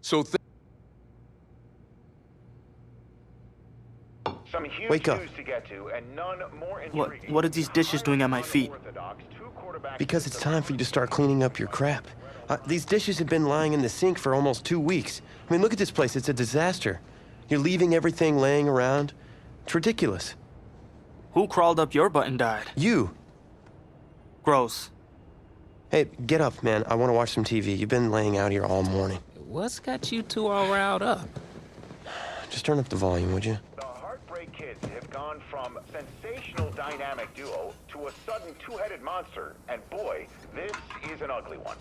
So Some huge Wake up. news to get to, and none more intriguing. What are these dishes doing at my feet? Because it's time for you to start cleaning up your crap. These dishes have been lying in the sink for almost 2 weeks. I mean, look at this place. It's a disaster. You're leaving everything laying around. It's ridiculous. Who crawled up your butt and died? You. Gross. Hey, get up, man. I want to watch some TV. You've been laying out here all morning. What's got you two all riled up? Just turn up the volume, would you? The Heartbreak Kids have gone from sensational dynamic duo to a sudden two-headed monster, and boy, this is an ugly one.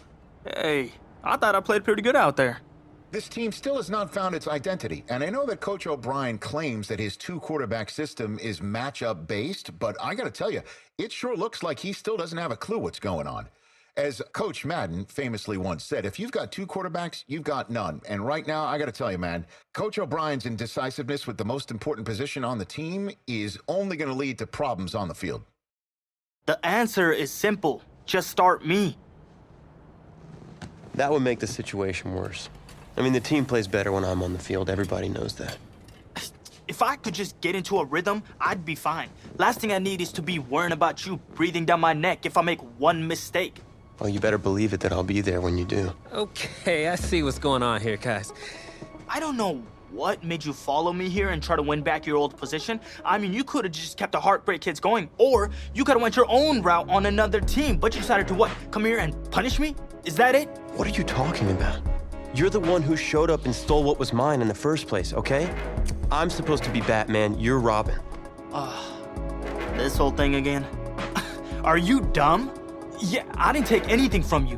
Hey, I thought I played pretty good out there. This team still has not found its identity, and I know that Coach O'Brien claims that his two-quarterback system is matchup-based, but I gotta tell you, it sure looks like he still doesn't have a clue what's going on. As Coach Madden famously once said, if you've got two quarterbacks, you've got none. And right now, I gotta tell you, man, Coach O'Brien's indecisiveness with the most important position on the team is only gonna lead to problems on the field. The answer is simple. Just start me. That would make the situation worse. I mean, the team plays better when I'm on the field. Everybody knows that. If I could just get into a rhythm, I'd be fine. Last thing I need is to be worrying about you breathing down my neck if I make one mistake. Well, you better believe it that I'll be there when you do. Okay, I see what's going on here, guys. I don't know what made you follow me here and try to win back your old position. I mean, you could have just kept the Heartbreak Kids going, or you could have went your own route on another team, but you decided to what? Come here and punish me? Is that it? What are you talking about? You're the one who showed up and stole what was mine in the first place, okay? I'm supposed to be Batman, you're Robin. This whole thing again? Are you dumb? Yeah, I didn't take anything from you.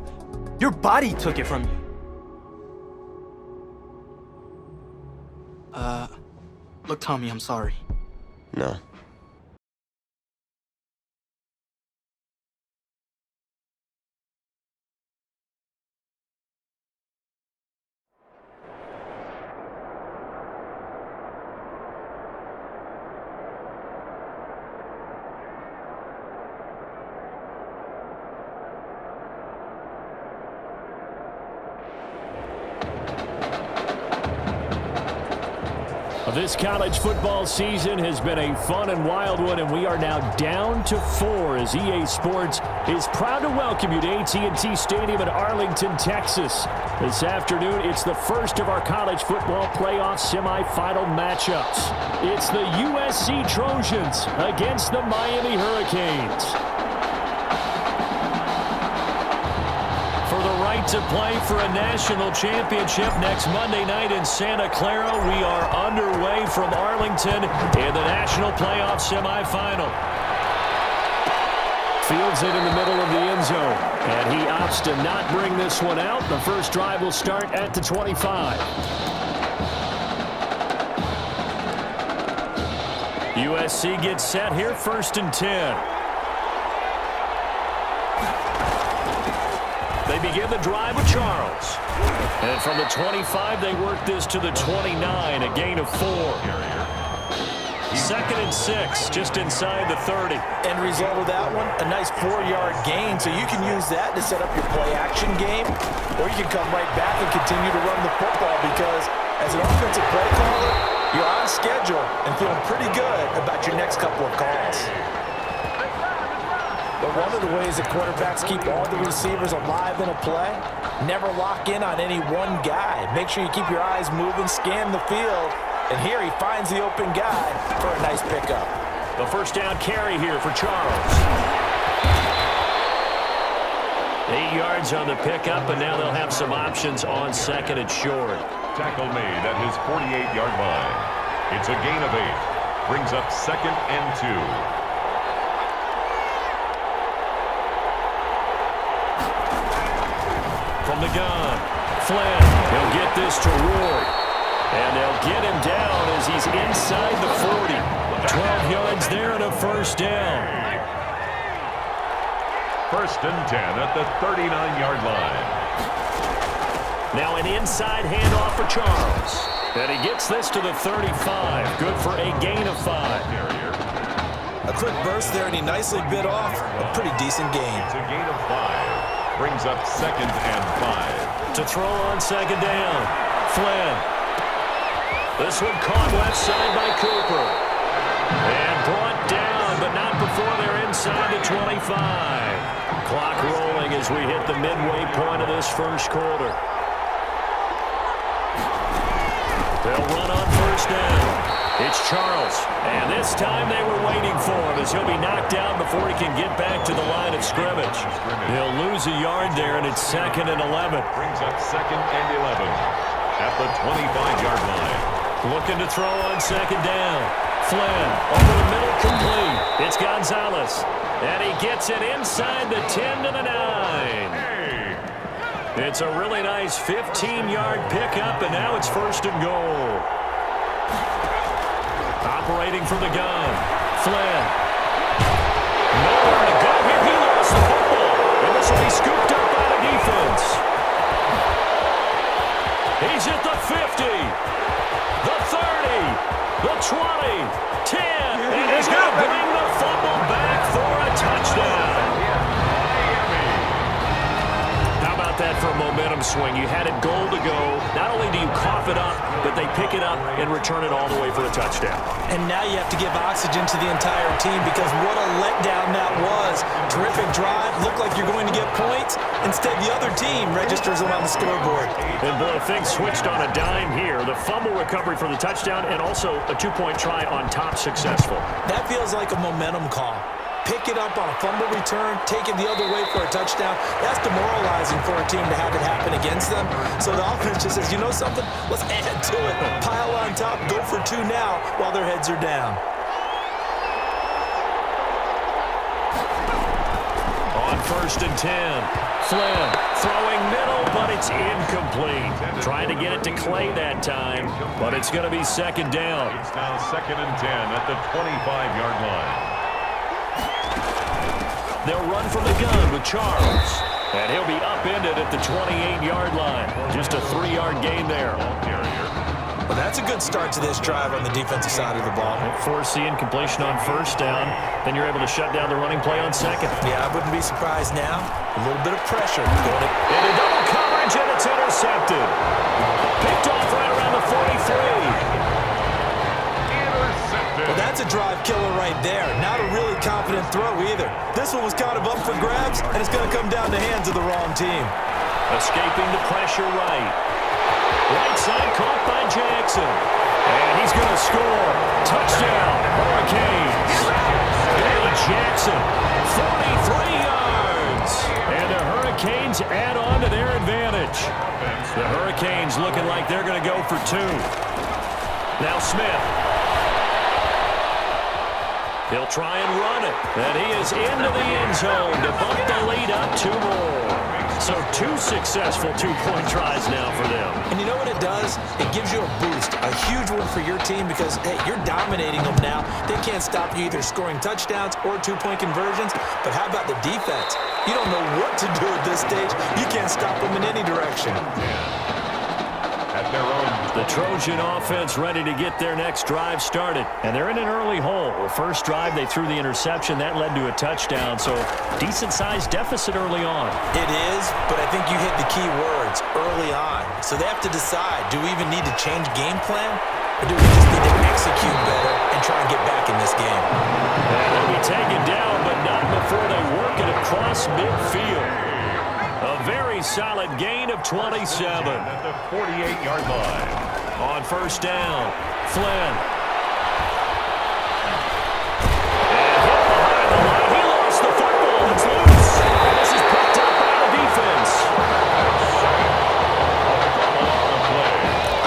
Your body took it from you. Look, Tommy, I'm sorry. No. This college football season has been a fun and wild one, and we are now down to 4 as EA Sports is proud to welcome you to AT&T Stadium in Arlington, Texas. This afternoon, it's the first of our college football playoff semifinal matchups. It's the USC Trojans against the Miami Hurricanes. For the right to play for a national championship next Monday night in Santa Clara, we are underway from Arlington in the national playoff semifinal. Fields it in the middle of the end zone, and he opts to not bring this one out. The first drive will start at the 25. USC gets set here, 1st and 10. They begin the drive with Charles. And from the 25, they work this to the 29, a gain of 4. 2nd and 6, just inside the 30. End result of that one, a nice 4-yard gain. So you can use that to set up your play-action game, or you can come right back and continue to run the football because as an offensive play caller, you're on schedule and feeling pretty good about your next couple of calls. But one of the ways that quarterbacks keep all the receivers alive in a play, never lock in on any one guy. Make sure you keep your eyes moving, scan the field, and here he finds the open guy for a nice pickup. The first down carry here for Charles. 8 yards on the pickup, and now they'll have some options on 2nd and short. Tackle made at his 48-yard line. It's a gain of 8. Brings up 2nd and 2. From the gun, Flynn, he'll get this to Ward. And they'll get him down as he's inside the 40. 12 yards there and a first down. 1st and 10 at the 39-yard line. Now an inside handoff for Charles. And he gets this to the 35. Good for a gain of 5. A quick burst there, and he nicely bit off a pretty decent gain. It's a gain of 5. Brings up 2nd and 5. To throw on 2nd down. Flynn. This one caught left side by Cooper. And brought down, but not before they're inside the 25. Clock rolling as we hit the midway point of this first quarter. They'll run on first down. It's Charles, and this time they were waiting for him as he'll be knocked down before he can get back to the line of scrimmage. He'll lose a yard there, and it's 2nd and 11. Brings up 2nd and 11 at the 25-yard line. Looking to throw on 2nd down. Flynn over the middle, complete. It's Gonzalez, and he gets it inside the 10 to the 9. It's a really nice 15-yard pickup, and now it's 1st and goal. Operating from the gun. Flynn. Nowhere to go here. He lost the football. And this will be scooped up by the defense. He's at the 50. The 30. The 20. 10. And he's going to bring the fumble back for a touchdown. How about that for a momentum swing? You had it goal to go. Not only do you cough it up, but they pick it up and return it all the way for a touchdown. And now you have to give oxygen to the entire team because what a letdown that was. Terrific drive. Looked like you're going to get points. Instead, the other team registers them on the scoreboard. And boy, things switched on a dime here. The fumble recovery for the touchdown and also a 2-point try on top successful. That feels like a momentum call. Pick it up on a fumble return, take it the other way for a touchdown. That's demoralizing for a team to have it happen against them. So the offense just says, you know something? Let's add to it. Pile on top, go for 2 now while their heads are down. On 1st and 10. Flynn throwing middle, but it's incomplete. Trying to get it to Clay that time, but it's going to be 2nd down. It's now 2nd and 10 at the 25-yard line. They'll run from the gun with Charles. And he'll be upended at the 28-yard line. Just a 3-yard gain there. Well, that's a good start to this drive on the defensive side of the ball. Forcing completion on 1st down. Then you're able to shut down the running play on 2nd. Yeah, I wouldn't be surprised now. A little bit of pressure. Into double coverage, and it's intercepted. Picked off right around the 43. Well, that's a drive killer right there. Not a really confident throw either. This one was kind of up for grabs, and it's going to come down the hands of the wrong team. Escaping the pressure right. Right side caught by Jackson. And he's going to score. Touchdown, Hurricanes. Billy Jackson, 43 yards. And the Hurricanes add on to their advantage. The Hurricanes looking like they're going to go for 2. Now Smith. He'll try and run it. And he is into the end zone to bump the lead up 2 more. So 2 successful 2-point tries now for them. And you know what it does? It gives you a boost, a huge one for your team because, hey, you're dominating them now. They can't stop you either scoring touchdowns or 2-point conversions. But how about the defense? You don't know what to do at this stage. You can't stop them in any direction. At their own. The Trojan offense ready to get their next drive started. And they're in an early hole. The first drive, they threw the interception. That led to a touchdown. So decent-sized deficit early on. It is, but I think you hit the key words, early on. So they have to decide, do we even need to change game plan? Or do we just need to execute better and try and get back in this game? And they'll be taken down, but not before they work it across midfield. A very solid gain of 27. At the 48-yard line. On 1st down, Flynn. And hit behind the line. He lost the football. It's loose. And this is picked up by the defense.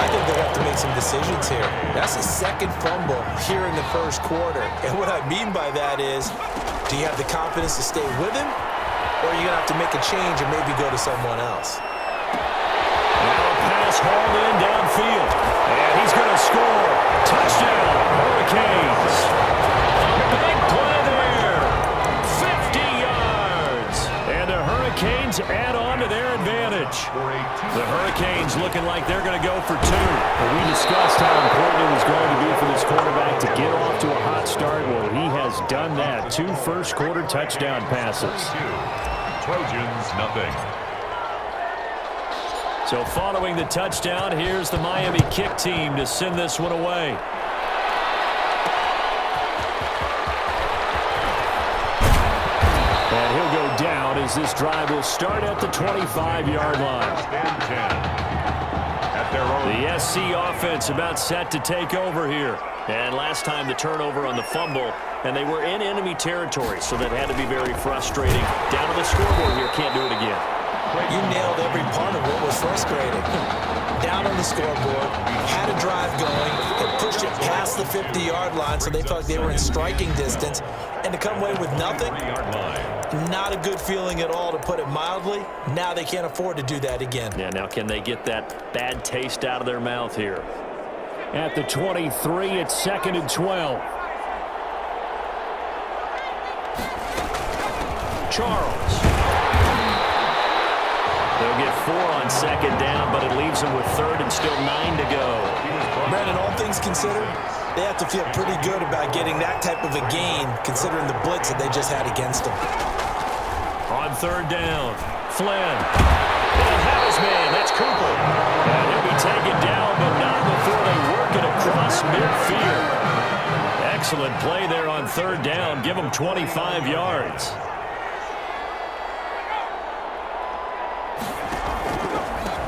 I think they have to make some decisions here. That's the 2nd fumble here in the 1st quarter. And what I mean by that is, do you have the confidence to stay with him? Or are you going to have to make a change and maybe go to someone else? Now a pass hauled in downfield. And he's going to score. Touchdown, Hurricanes. Big play there. 50 yards. And the Hurricanes add on to their advantage. The Hurricanes looking like they're going to go for 2. Well, we discussed how important it was going to be for this quarterback to get off to a hot start. Well, he has done that. 2 first-quarter touchdown passes. Trojans, nothing. So following the touchdown, here's the Miami kick team to send this one away. And he'll go down as this drive will start at the 25-yard line. The SC offense about set to take over here. And last time the turnover on the fumble, and they were in enemy territory, so that had to be very frustrating. Down to the scoreboard here, can't do it again. You nailed every part of what was frustrating. Down on the scoreboard, had a drive going, and pushed it past the 50-yard line, so they thought they were in striking distance. And to come away with nothing, not a good feeling at all, to put it mildly. Now they can't afford to do that again. Yeah, now can they get that bad taste out of their mouth here? At the 23, it's 2nd and 12. Charles. They'll get 4 on 2nd down, but it leaves them with 3rd and still 9 to go. Brandon, all things considered, they have to feel pretty good about getting that type of a gain, considering the blitz that they just had against them. On 3rd down, Flynn. He'll have his man. That's Cooper. And he'll be taken down, but not before they work it across midfield. Excellent play there on 3rd down. Give them 25 yards.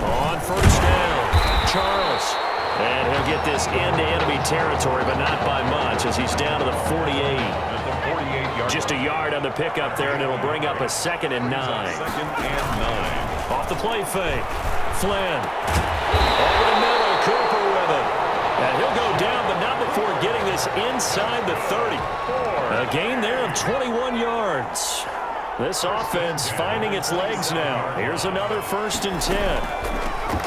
On 1st down, Charles. And he'll get this into enemy territory, but not by much, as he's down to the 48. Just a yard on the pickup there, and it'll bring up a 2nd and 9. Off the play fake. Flynn. Over the middle, Cooper with it. And he'll go down, but not before getting this inside the 30. A gain there of 21 yards. This offense finding its legs now. Here's another 1st and 10.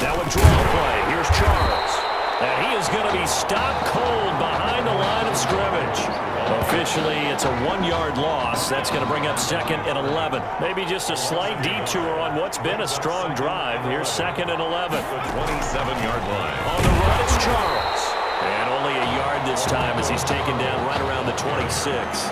Now a draw play. Here's Charles. And he is going to be stopped cold behind the line of scrimmage. Officially, it's a 1-yard loss. That's going to bring up 2nd and 11. Maybe just a slight detour on what's been a strong drive. Here's 2nd and 11. 27-yard line. On the run, it's Charles. And only a yard this time as he's taken down right around the 26.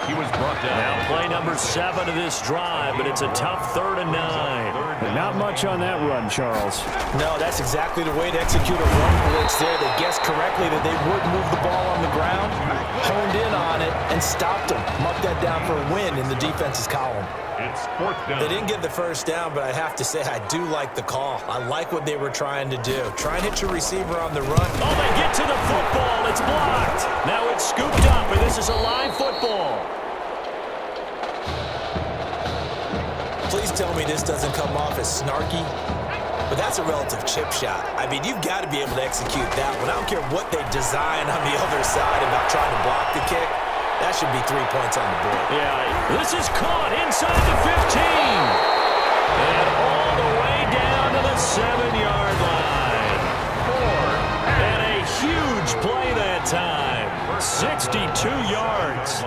He was brought down. Now play number 7 of this drive, but it's a tough 3rd and 9. Not much on that run, Charles. No, that's exactly the way to execute a run blitz there. They guessed correctly that they would move the ball on the ground, honed in on it, and stopped them. Marked that down for a win in the defense's column. It's 4th down. They didn't get the 1st down, but I have to say I do like the call. I like what they were trying to do. Try and hit your receiver on the run. Oh, they get to the football. It's blocked. Now it's scooped up, and this is a live football. Please tell me this doesn't come off as snarky, but that's a relative chip shot. I mean, you've got to be able to execute that one. I don't care what they design on the other side about trying to block the kick. That should be 3 points on the board. Yeah, this is caught inside the 15. And all the way down to the 7-yard line. And a huge play that time. 62 yards.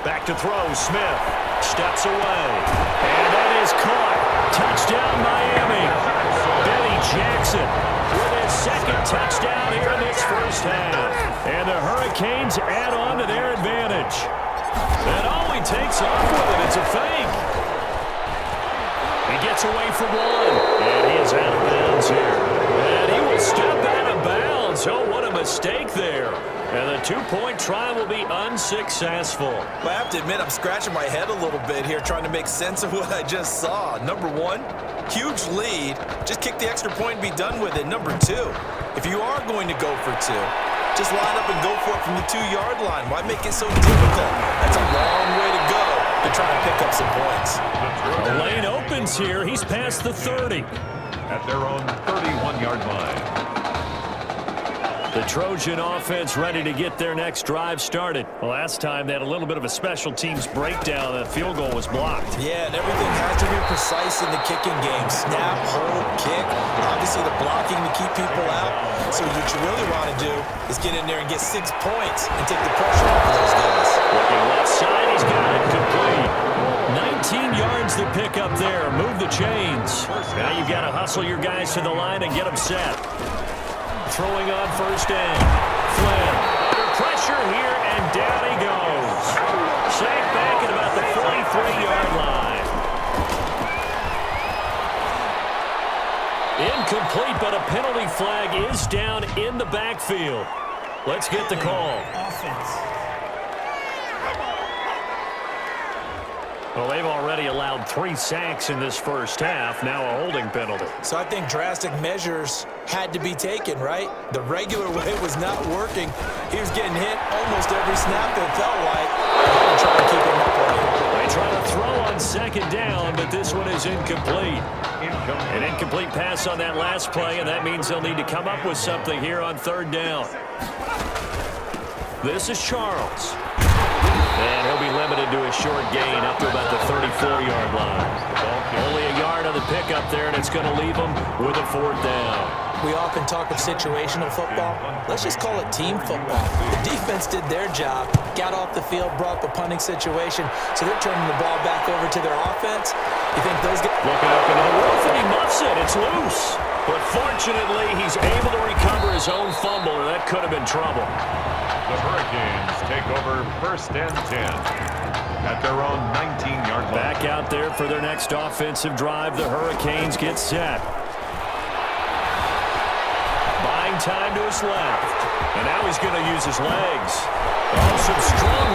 Back to throw, Smith. Steps away. And that is caught. Touchdown, Miami. Benny Jackson with his 2nd touchdown here in this 1st half. And the Hurricanes add on to their advantage. And oh, he takes off with it. It's a fake. He gets away from one. And he is out of bounds here. And he will step out of bounds. Oh, what a mistake there. And the 2-point try will be unsuccessful. Well, I have to admit, I'm scratching my head a little bit here trying to make sense of what I just saw. Number 1, huge lead. Just kick the extra point and be done with it. Number 2, if you are going to go for 2, just line up and go for it from the 2-yard line. Why make it so difficult? That's a long way to go to try and pick up some points. The lane opens here. He's past the 30. At their own 31-yard line. The Trojan offense ready to get their next drive started. Last time they had a little bit of a special teams breakdown. That field goal was blocked. Yeah, and everything has to be precise in the kicking game. Snap, hold, kick. Obviously the blocking to keep people out. So what you really want to do is get in there and get 6 points and take the pressure off of those guys. Looking left side, he's got it complete. 19 yards to pick up there. Move the chains. Now you've got to hustle your guys to the line and get them set. Throwing on 1st down. Flynn under pressure here, and down he goes. Safe back at about the 43-yard line. Incomplete, but a penalty flag is down in the backfield. Let's get the call. Well, they've already allowed 3 sacks in this first half. Now a holding penalty. So I think drastic measures had to be taken, right? The regular way was not working. He was getting hit almost every snap that felt like. They had to try to keep him upright. They try to throw on second down, but this one is incomplete. An incomplete pass on that last play, and that means they'll need to come up with something here on third down. This is Charles. And he'll be limited to a short gain up to about the 34-yard line. Only a yard on the pickup there, and it's going to leave him with a 4th down. We often talk of situational football. Let's just call it team football. The defense did their job, got off the field, brought up a punting situation, so they're turning the ball back over to their offense. You think those guys... Looking up into the roof, and he muffs it. It's loose. But fortunately, he's able to recover his own fumble, or that could have been trouble. The Hurricanes take over 1st and 10 at their own 19-yard line. Back out there for their next offensive drive. The Hurricanes get set. Buying time to his left. And now he's going to use his legs. Oh, some strong